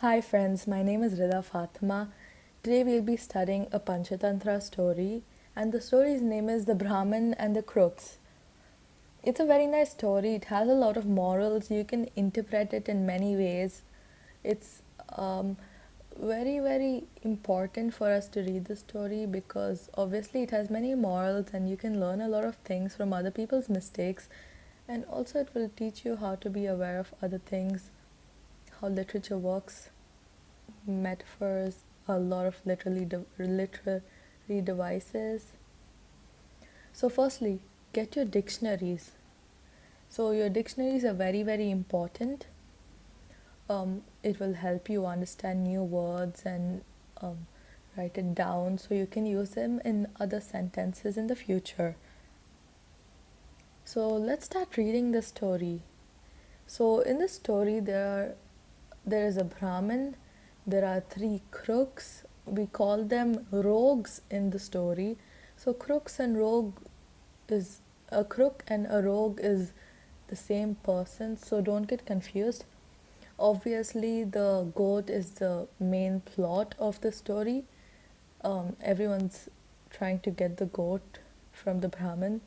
Hi friends, my name is Ridha Fatima. Today we'll be studying a Panchatantra story, and the story's name is The Brahmin and the Crooks. It's a very nice story. It has a lot of morals. You can interpret it in many ways. It's very important for us to read the story because obviously it has many morals and you can learn a lot of things from other people's mistakes, and also it will teach you how to be aware of other things, how literature works, metaphors, a lot of literary devices. So, firstly, get your dictionaries. So, your dictionaries are very important. It will help you understand new words and write it down so you can use them in other sentences in the future. So, let's start reading the story. So, in the story, there is a Brahmin, there are three crooks. We call them rogues in the story. So, a crook and a rogue is the same person, so don't get confused. Obviously, the goat is the main plot of the story. Everyone's trying to get the goat from the Brahmin,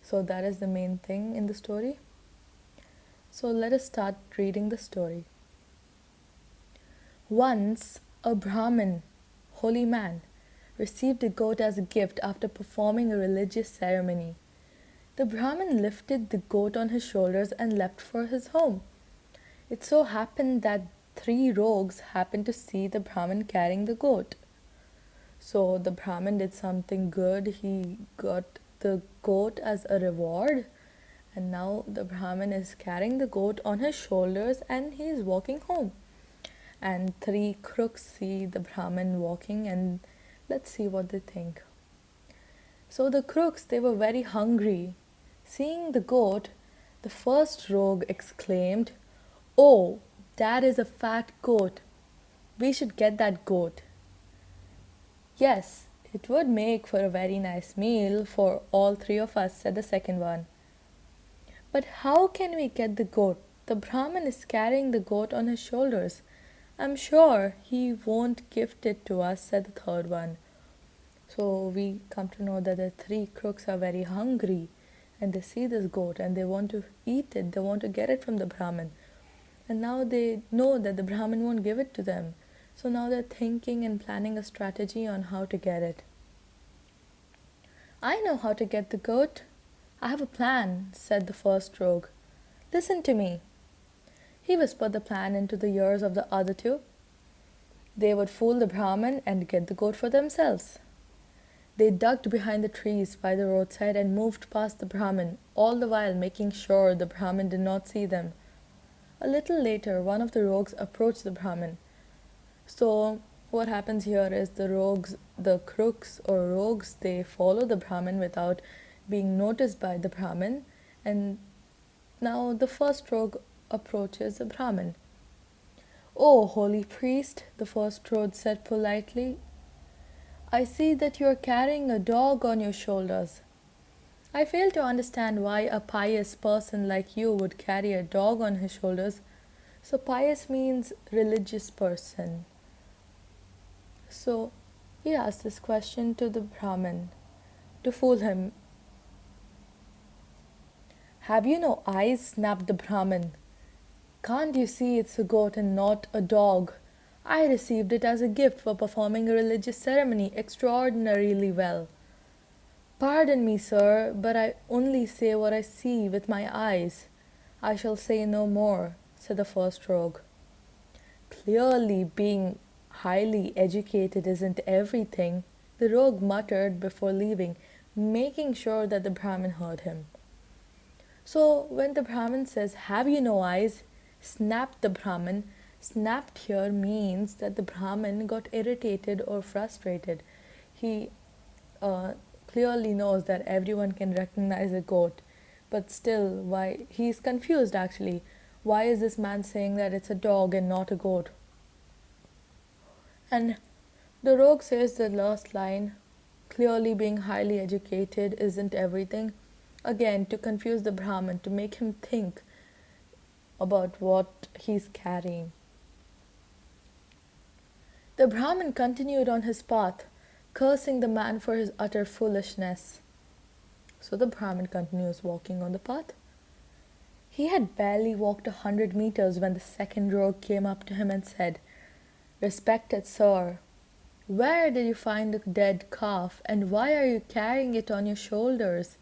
so that is the main thing in the story. So, let us start reading the story. Once, a Brahmin, holy man, received a goat as a gift after performing a religious ceremony. The Brahmin lifted the goat on his shoulders and left for his home. It so happened that three rogues happened to see the Brahmin carrying the goat. So the Brahmin did something good. He got the goat as a reward, and now the Brahmin is carrying the goat on his shoulders and he is walking home. And three crooks see the Brahmin walking, and let's see what they think. So the crooks, they were very hungry. Seeing the goat, the first rogue exclaimed, "Oh, that is a fat goat. We should get that goat." "Yes, it would make for a very nice meal for all three of us," said the second one. "But how can we get the goat? The Brahmin is carrying the goat on his shoulders. I'm sure he won't gift it to us," said the third one. So we come to know that the three crooks are very hungry and they see this goat and they want to eat it, they want to get it from the Brahmin. And now they know that the Brahmin won't give it to them. So now they're thinking and planning a strategy on how to get it. "I know how to get the goat. I have a plan," said the first rogue. "Listen to me." He whispered the plan into the ears of the other two. They would fool the Brahmin and get the goat for themselves. They ducked behind the trees by the roadside and moved past the Brahmin, all the while making sure the Brahmin did not see them. A little later, one of the rogues approached the Brahmin. So what happens here is the crooks or rogues, they follow the Brahmin without being noticed by the Brahmin, and now the first rogue approaches the Brahmin. "Oh, holy priest," the first rogue said politely, "I see that you are carrying a dog on your shoulders. I fail to understand why a pious person like you would carry a dog on his shoulders." So pious means religious person. So he asked this question to the Brahmin to fool him. "Have you no eyes?" snapped the Brahmin. "Can't you see it's a goat and not a dog? I received it as a gift for performing a religious ceremony extraordinarily well." "Pardon me, sir, but I only say what I see with my eyes. I shall say no more," said the first rogue. Clearly, being highly educated isn't everything, the rogue muttered before leaving, making sure that the Brahmin heard him. So when the Brahmin says, "Have you no eyes?" snapped the Brahmin. Snapped here means that the Brahmin got irritated or frustrated. He clearly knows that everyone can recognize a goat, but still, why he's confused actually. Why is this man saying that it's a dog and not a goat? And the rogue says the last line, "Clearly being highly educated isn't everything," again to confuse the Brahmin, to make him think about what he's carrying. The Brahmin continued on his path, cursing the man for his utter foolishness. So the Brahmin continues walking on the path. He had barely walked 100 meters when the second rogue came up to him and said, "Respected sir, where did you find the dead calf, and why are you carrying it on your shoulders?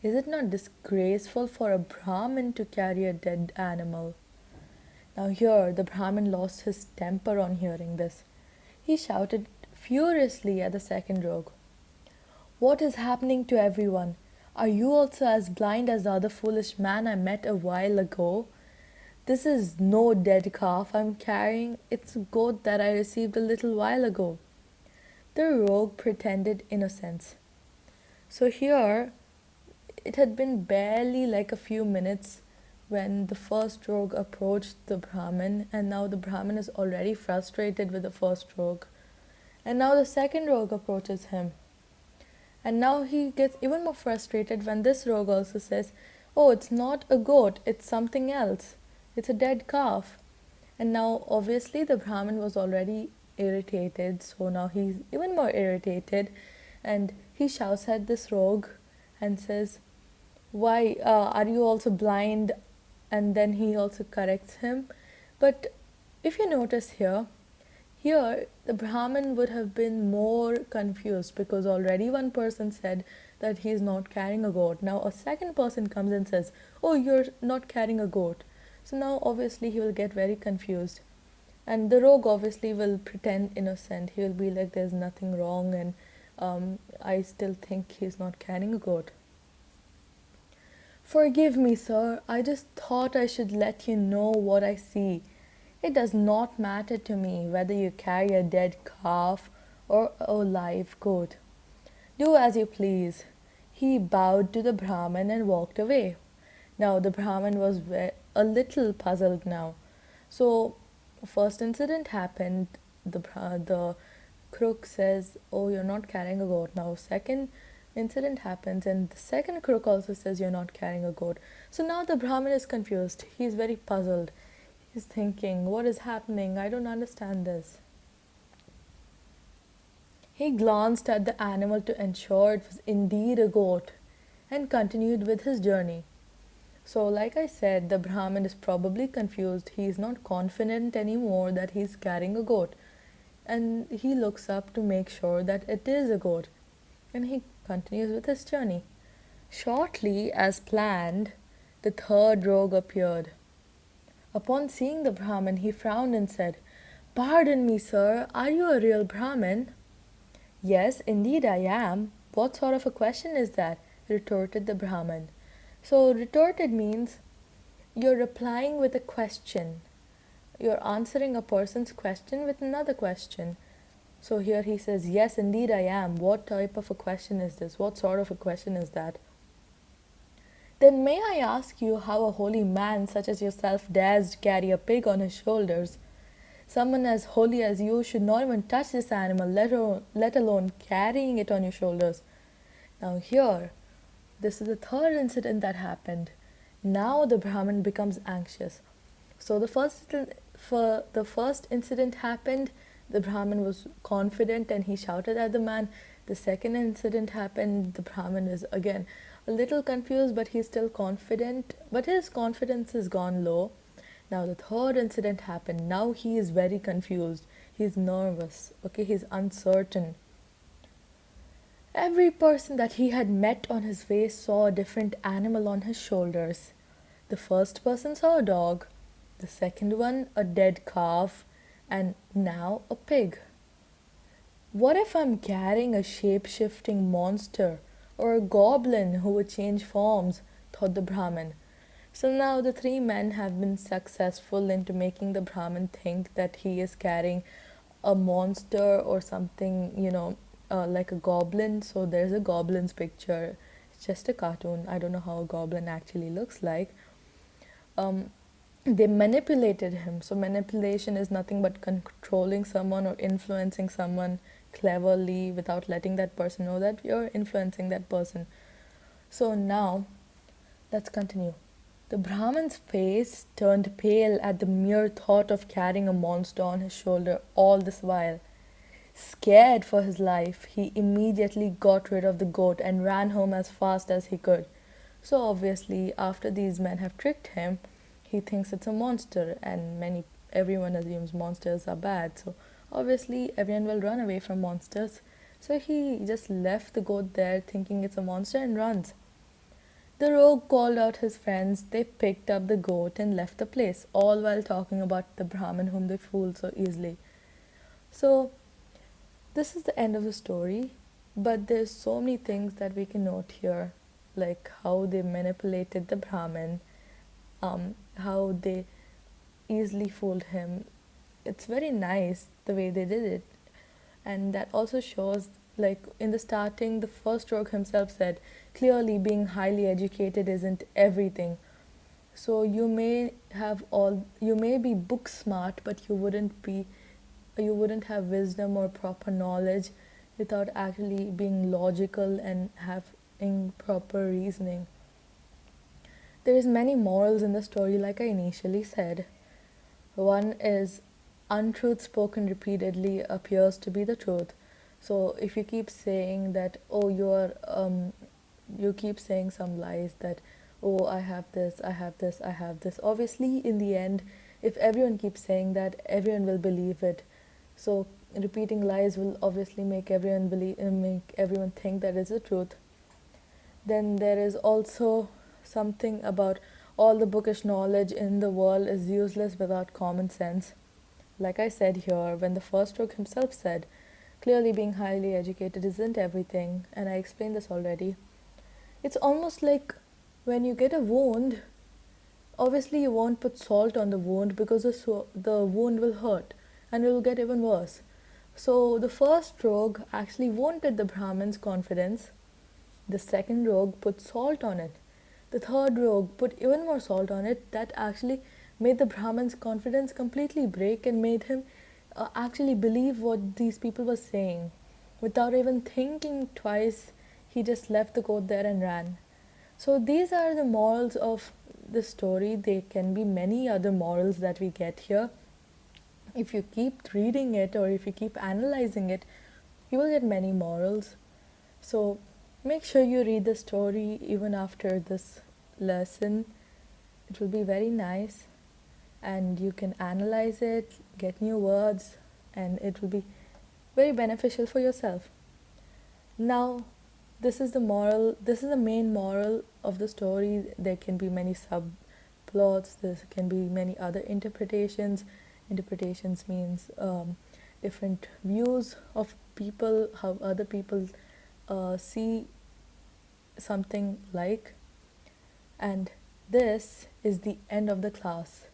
Is it not disgraceful for a Brahmin to carry a dead animal?" Now here the Brahmin lost his temper on hearing this. He shouted furiously at the second rogue, "What is happening to everyone? Are you also as blind as the other foolish man I met a while ago? This is no dead calf I'm carrying, it's a goat that I received a little while ago." The rogue pretended innocence. So here, it had been barely like a few minutes when the first rogue approached the Brahmin, and now the Brahmin is already frustrated with the first rogue. And now the second rogue approaches him. And now he gets even more frustrated when this rogue also says, "Oh, it's not a goat, it's something else. It's a dead calf." And now obviously the Brahmin was already irritated, so now he's even more irritated, and he shouts at this rogue and says, "Why, are you also blind?" And then he also corrects him. But if you notice here the Brahmin would have been more confused, because already one person said that he is not carrying a goat. Now a second person comes and says, "Oh, you're not carrying a goat." So now obviously he will get very confused. And the rogue obviously will pretend innocent. He will be like, "There's nothing wrong, and I still think he's not carrying a goat." "Forgive me, sir. I just thought I should let you know what I see. It does not matter to me whether you carry a dead calf or a live goat. Do as you please." He bowed to the Brahmin and walked away. Now the Brahmin was a little puzzled now. So first incident happened, the crook says, "Oh, you're not carrying a goat." Now second incident happens, and the second crook also says, "You're not carrying a goat." So now the Brahmin is confused. He's very puzzled. He's thinking, "What is happening? I don't understand this." He glanced at the animal to ensure it was indeed a goat and continued with his journey. So like I said, the Brahmin is probably confused. He is not confident anymore that he's carrying a goat. And he looks up to make sure that it is a goat. And he continues with his journey. Shortly, as planned, the third rogue appeared. Upon seeing the Brahmin, he frowned and said, "Pardon me, sir, are you a real Brahmin?" "Yes, indeed I am. What sort of a question is that?" retorted the Brahmin. So retorted means you're replying with a question. You're answering a person's question with another question. So here he says, "Yes, indeed I am. What type of a question is this? What sort of a question is that?" "Then may I ask you how a holy man such as yourself dares carry a pig on his shoulders? Someone as holy as you should not even touch this animal, let alone carrying it on your shoulders." Now here, this is the third incident that happened. Now the Brahmin becomes anxious. So the first incident happened, the Brahmin was confident and he shouted at the man. The second incident happened, the Brahmin is again a little confused, but he's still confident, but his confidence has gone low. Now the third incident happened. Now he is very confused. He's nervous. Okay, he's uncertain. Every person that he had met on his way saw a different animal on his shoulders. The first person saw a dog, the second one a dead calf, and now a pig. What if I'm carrying a shape-shifting monster or a goblin who would change forms, thought the Brahmin. So now the three men have been successful into making the Brahmin think that he is carrying a monster or something, like a goblin. So there's a goblin's picture. It's just a cartoon. I don't know how a goblin actually looks like. They manipulated him. So manipulation is nothing but controlling someone or influencing someone cleverly without letting that person know that you're influencing that person. So now, let's continue. The Brahman's face turned pale at the mere thought of carrying a monster on his shoulder all this while. Scared for his life, he immediately got rid of the goat and ran home as fast as he could. So obviously, after these men have tricked him, he thinks it's a monster, and everyone assumes monsters are bad. So obviously, everyone will run away from monsters. So he just left the goat there, thinking it's a monster, and runs. The rogue called out his friends. They picked up the goat and left the place, all while talking about the Brahmin whom they fooled so easily. So this is the end of the story, but there's so many things that we can note here, like how they manipulated the Brahmin, how they easily fooled him. It's very nice the way they did it, and that also shows, like in the starting, the first rogue himself said, clearly being highly educated isn't everything. So you may be book smart, but you wouldn't have wisdom or proper knowledge without actually being logical and having proper reasoning. There is many morals in the story, like I initially said. One is untruth spoken repeatedly appears to be the truth. So if you keep saying that, oh, you keep saying some lies that, oh, I have this, I have this, I have this. Obviously, in the end, if everyone keeps saying that, everyone will believe it. So repeating lies will obviously make everyone think that is the truth. Then there is also something about all the bookish knowledge in the world is useless without common sense. Like I said here, when the first rogue himself said, clearly being highly educated isn't everything, and I explained this already. It's almost like when you get a wound, obviously you won't put salt on the wound because the wound will hurt and it will get even worse. So the first rogue actually wounded the Brahmin's confidence. The second rogue put salt on it. The third rogue put even more salt on it. That actually made the Brahmin's confidence completely break and made him actually believe what these people were saying. Without even thinking twice, he just left the goat there and ran. So these are the morals of the story. There can be many other morals that we get here. If you keep reading it or if you keep analyzing it, you will get many morals. So make sure you read the story even after this lesson. It will be very nice, and you can analyze it, get new words, and it will be very beneficial for yourself. Now, this is the main moral of the story. There can be many subplots, there can be many other interpretations. Interpretations means different views of people, how other people see something like. And this is the end of the class.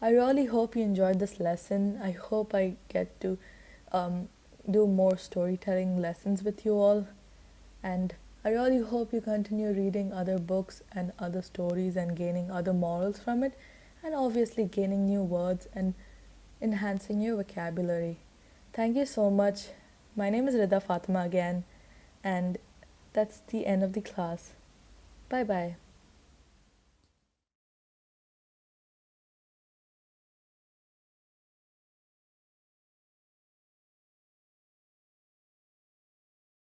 I really hope you enjoyed this lesson. I hope I get to do more storytelling lessons with you all. And I really hope you continue reading other books and other stories and gaining other morals from it, and obviously gaining new words and enhancing your vocabulary. Thank you so much. My name is Ridha Fatima again, and that's the end of the class. Bye bye.